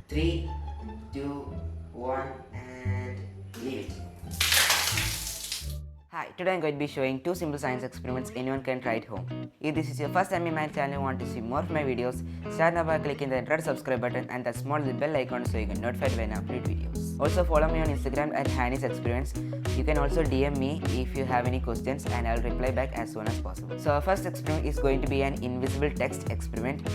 3, 2, 1 and leave it. Hi, today I'm going to be showing 2 simple science experiments anyone can try at home. If this is your first time in my channel and want to see more of my videos, start now by clicking the red subscribe button and the small bell icon so you get notified when I upload videos. Also follow me on Instagram at Hanny's Experiments. You can also DM me if you have any questions and I'll reply back as soon as possible. So our first experiment is going to be an invisible text experiment,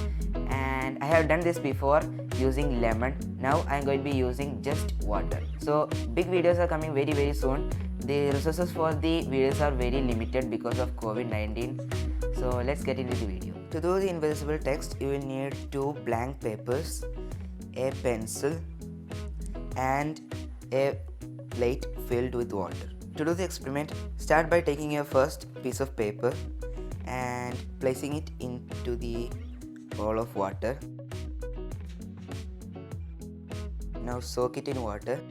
and I have done this before using lemon. Now I am going to be using just water. So big videos are coming very soon. The resources for the videos are very limited because of COVID-19. So let's get into the video. To do the invisible text, you will need 2 blank papers, a pencil and a plate filled with water. To do the experiment, start by taking your first piece of paper and placing it into the bowl of water. Now soak it in water.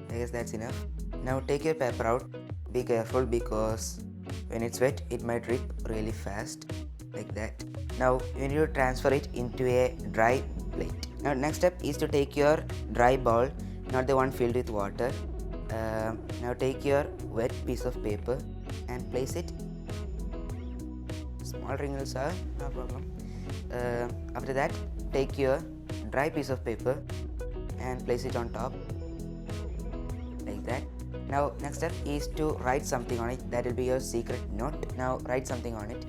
I guess that's enough. Now take your paper out. Be careful because when it's wet it might rip really fast, like that. Now you need to transfer it into a dry plate. Now next step is to take your dry bowl, not the one filled with water. Now take your wet piece of paper and place it. Small wrinkles are no problem. After that, take your dry piece of paper and place it on top, like that. Now next step is to write something on it. That will be your secret note. Now write something on it.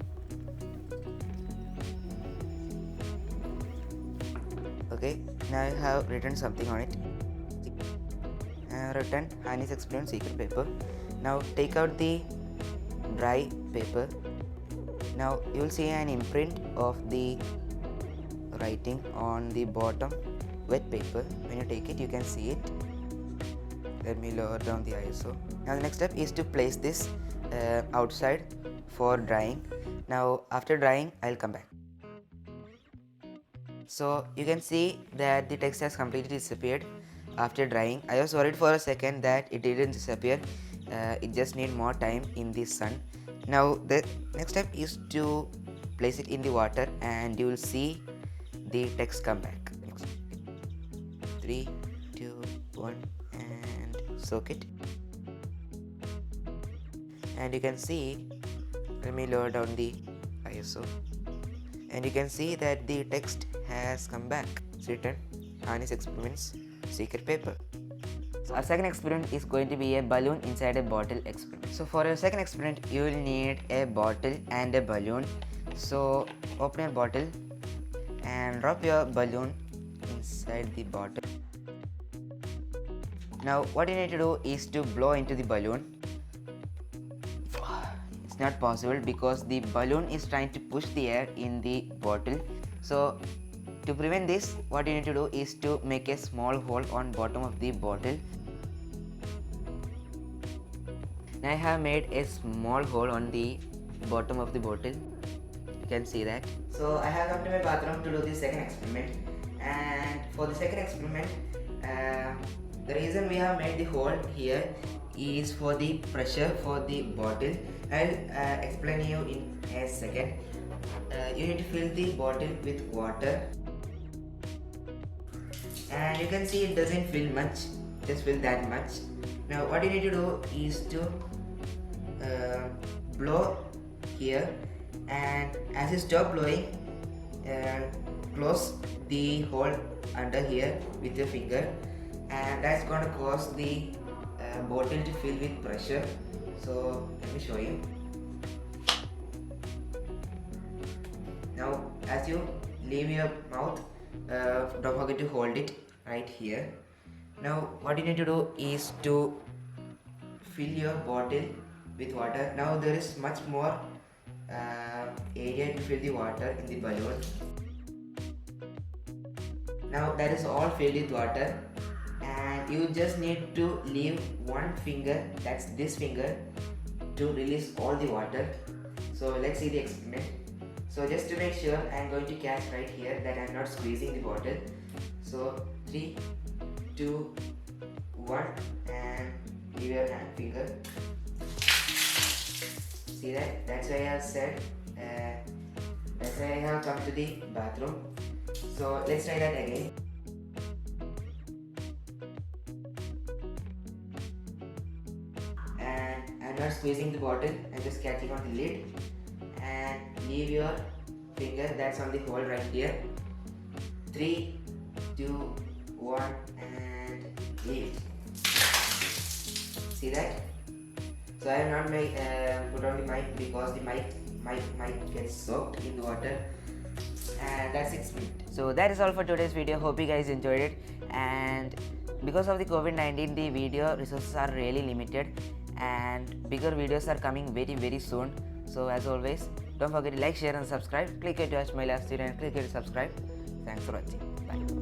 Okay, now I have written something on it. I have written Hanny's Experiment secret paper. Now take out the dry paper. Now you will see an imprint of the writing on the bottom wet paper. When you take it, you can see it. Let me lower down the ISO. Now the next step is to place this outside for drying. Now after drying, I'll come back. So you can see that the text has completely disappeared after drying. I was worried for a second that it didn't disappear. It just need more time in the sun. Now the next step is to place it in the water and you will see the text come back. 3, 2, 1 and soak it. And you can see, let me lower down the ISO, and you can see that the text has come back. It's written Hanny's Experiments secret paper. So our second experiment is going to be a balloon inside a bottle experiment. So for your second experiment, you will need a bottle and a balloon. So open your bottle and drop your balloon inside the bottle. Now what you need to do is to blow into the balloon. It's not possible because the balloon is trying to push the air in the bottle. So to prevent this, what you need to do is to make a small hole on bottom of the bottle. Now I have made a small hole on the bottom of the bottle. You can see that. So I have come to my bathroom to do the second experiment. And for the second experiment, the reason we have made the hole here is for the pressure for the bottle. I'll explain you in a second. You need to fill the bottle with water. And you can see it doesn't fill much, just fill that much. Now what you need to do is to blow here, and as you stop blowing, close the hole under here with your finger, and that's going to cause the bottle to fill with pressure. So let me show you. Now as you leave your mouth, don't forget to hold it right here. Now what you need to do is to fill your bottle with water. Now there is much more area to fill the water in the balloon. Now that is all filled with water, and you just need to leave one finger, that's this finger, to release all the water. So let's see the experiment. So just to make sure, I am going to catch right here that I am not squeezing the bottle. So 3, 2, 1 and leave your hand finger. See that? That's why I have said, that's why I have come to the bathroom. So let's try that again. And I'm not squeezing the bottle, I'm just catching on the lid, and leave your finger that's on the hole right here. 3, 2, 1, and leave it. See that? So I have not put on the mic because the mic gets soaked in the water, and that's 6 minutes. So that is all for today's video. Hope you guys enjoyed it. And because of the COVID-19, the video resources are really limited, and bigger videos are coming very soon. So as always, don't forget to like, share and subscribe. Click here to watch my last video and click here to subscribe. Thanks for watching. Bye.